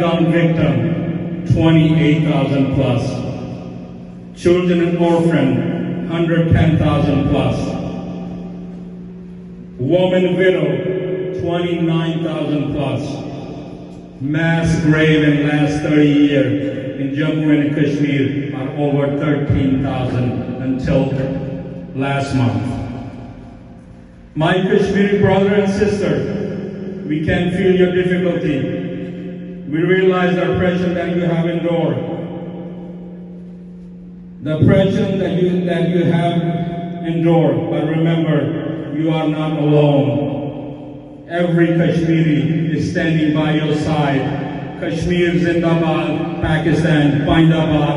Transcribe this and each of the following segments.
Gun victim 28,000 plus, children and orphan 110,000 plus, woman widow 29,000 plus, mass grave in last 30 years in Jammu and Kashmir are over 13,000 until last month. My Kashmiri brother and sister, we can feel your difficulty. We realize the pressure that you have endured, the pressure that you have endured. But remember, you are not alone. Every Kashmiri is standing by your side. Kashmir Zindabad, Pakistan, Pindabad.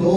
2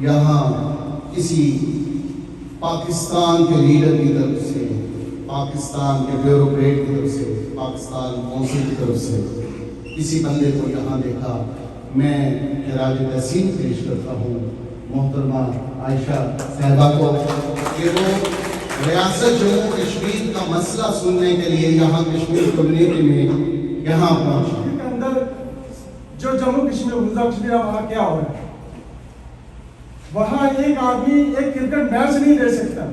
یہاں کسی پاکستان کے leader کی طرف سے، پاکستان کے bureaucrat کی طرف سے، پاکستان کونسل کی طرف سے کسی بندے کو یہاں دیکھا، میں خراج تحسین پیش کرتا ہوں محترمہ عائشہ صاحبہ کو کہ وہ ریاست جموں کشمیر کا مسئلہ سننے کے لیے یہاں کشمیر کمیونٹی میں یہاں پہنچی۔ کے اندر جو جموں کشمیر گزرا کشمیر وہاں کیا ہو رہا ہے، وہاں ایک آدمی ایک کرکٹ میچ نہیں دے سکتا،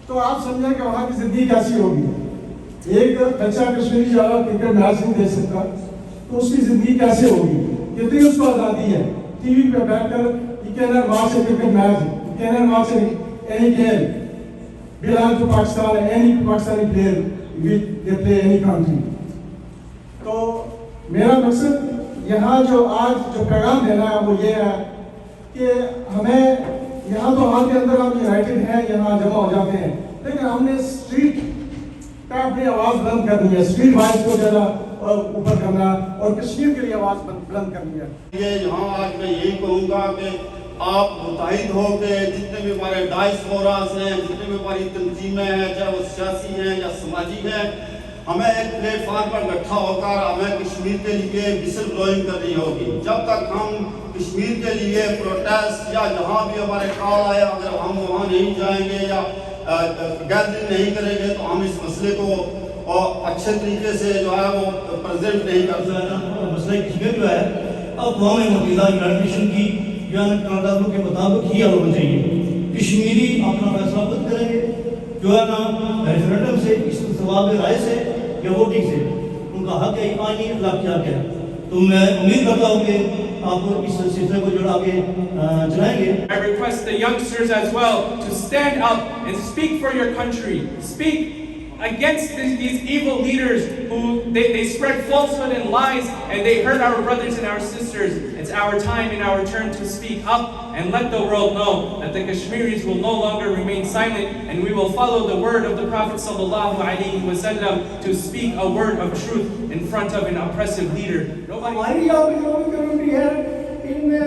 تو آپ سمجھیں کہ وہاں کی زندگی کیسی ہوگی۔ ایک بچہ کشمیری جو ہے کرکٹ میچ نہیں دے سکتا تو اس کی زندگی کیسے ہوگی، کتنی اس کو آزادی ہے ٹی وی پہ بیٹھ کر you cannot watch a cricket match, you cannot watch any game belong to Pakistan, any Pakistani player they play any country۔ تو میرا مقصد یہاں جو آج جو پیغام دینا ہے وہ یہ ہے کہ ہمیں یہاں تو ہال کے اندر ہم یونائٹڈ ہیں، یہاں جمع ہو جاتے ہیں، لیکن ہم نے اسٹریٹ پہ اپنی آواز بلند کرنی ہے، اسٹریٹ وائز کو جو ہے اوپر کرنا اور کشمیر کے لیے آواز بلند کرنی ہے۔ یہ یہاں آج میں یہی کہوں گا کہ آپ متحد ہو کے جتنے بھی ہمارے ڈائسپوراز ہیں، جتنے بھی ہماری تنظیمیں ہیں، چاہے وہ سیاسی ہیں یا سماجی ہیں، ہمیں ایک پلیٹ فارم پر اکٹھا ہو کر ہمیں کشمیر کے لیے وسل بلوئنگ کرنی ہوگی۔ جب تک ہم کشمیر کے لیے پروٹیسٹ یا جہاں بھی ہمارے کال آئے اگر ہم وہاں نہیں جائیں گے یا گیدرنگ نہیں کریں گے تو ہم اس مسئلے کو اچھے طریقے سے جو ہے وہ پریزنٹ نہیں کر سکتے۔ مسئلہ کشمیر جو ہے اقوام متحدہ یونائٹڈ نیشن کی بیان قراردادوں کے مطابق ہی حل ہونا چاہیے۔ کشمیری اپنا فیصلہ خود کریں گے، جو ہے نا ریفرینڈم سے، اس سوال رائے سے یا ووٹنگ سے، ان کا حق ہے آئینی اللہ کیا ہے۔ تو میں امید کرتا ہوں کہ آپ اس سلسلے کو جو آگے چلائیں گے۔ I request the youngsters as well to stand up and speak for your country. Speak against these evil leaders who they spread falsehood and lies and they hurt our brothers and our sisters. It's our time and our turn to speak up and let the world know that the Kashmiris will no longer remain silent and we will follow the word of the Prophet sallallahu alaihi wasallam to speak a word of truth in front of an oppressive leader. ہماری آپ جو بھی community ہے ان میں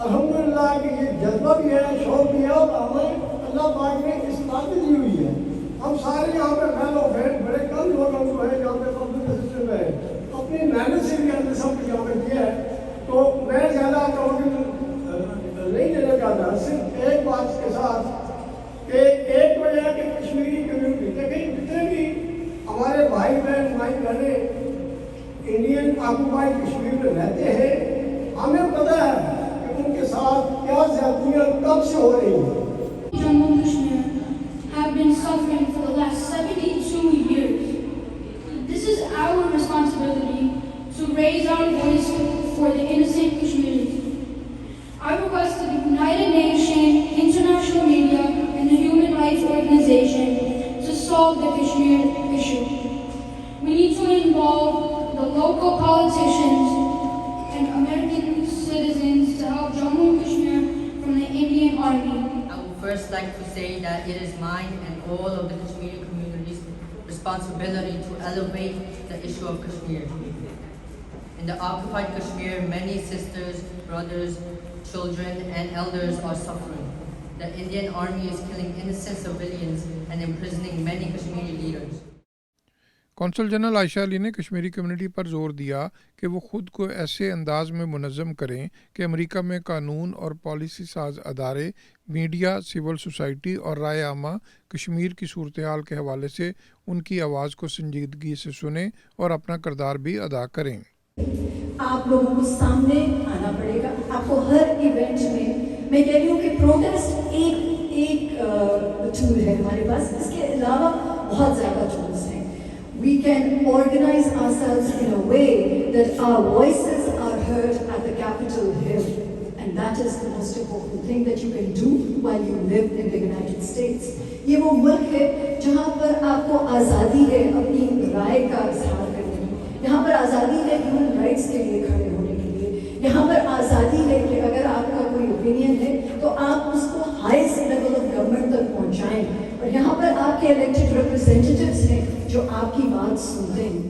الحمدللہ کہ یہ جذبہ بھی ہے، شوق بھی ہے اور ہمیں اللہ پاک نے اس طاقت دی ہوئی ہے۔ ہم سارے یہاں پہ فیلو ہیں، بڑے کم لوگ ہم جو ہے یہاں پہ پبلک سسٹم ہے، اپنی محنت سے بھی ہم نے سب کچھ یہاں پہ کیا ہے۔ تو میں زیادہ ٹاپک نہیں دینا چاہتا، صرف ایک بات کے ساتھ کہ ایک وجہ ہے کہ کشمیری کمیونٹی لیکن جتنے بھی ہمارے بھائی بہن مائی بہنیں انڈین آکوپائی کشمیر میں رہتے ہیں، ہمیں پتہ ہے کہ ان کے ساتھ کیا زیادتیاں کب سے ہو رہی ہیں۔ Jammu and Kashmir have been suffering for the last 72 years. This is our responsibility to raise our voice for the innocent Kashmiris. I request the United Nations, international media, and the human rights organization to solve the Kashmir issue. We need to involve the local politicians and American citizens to help Jammu and Kashmir from the Indian Army. I would first like to say that it is mine and all of the Kashmiri community's responsibility to elevate the issue of Kashmir. In the occupied Kashmir, many sisters, brothers, children and elders are suffering. The Indian Army is killing innocent civilians and imprisoning many Kashmiri leaders. Council general Ayesha Ali نے Kashmiri community پر زور دیا کہ وہ خود کو ایسے انداز میں منظم کریں کہ امریکہ میں قانون اور پالیسی ساز ادارے، میڈیا، سول سوسائٹی اور رائے عامہ کشمیر کی صورتحال کے حوالے سے ان کی آواز کو سنجیدگی سے سنیں اور اپنا کردار بھی ادا کریں۔ آپ لوگوں کو سامنے آنا پڑے گا، آپ کو ہر ایونٹ میں کہہ رہی ہوں کہ پروٹیسٹ ایک ٹول ہے ہمارے پاس، اس کے علاوہ بہت زیادہ ٹولس ہیں۔ We can organize ourselves in a way that our voices are heard at the Capitol Hill, and that is the most important thing that you can do while you live in the United States. یہ وہ ملک ہے جہاں پر آپ کو آزادی ہے اپنی رائے کا اظہار کرنے کی، یہاں پر آزادی ہے ہیومن رائٹس کے لیے کھڑے ہونے کے لیے، یہاں پر آزادی ہے کہ اگر آپ کا کوئی اوپینین ہے تو آپ اس کو ہائیسٹ لیول آف گورنمنٹ تک پہنچائیں، اور یہاں پر آپ کے الیکٹڈ ریپرزینٹیوز ہیں جو آپ کی بات سنتے ہیں۔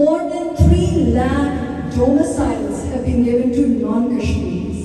More than 3 lakh domiciles have been given to non-Kashmiris।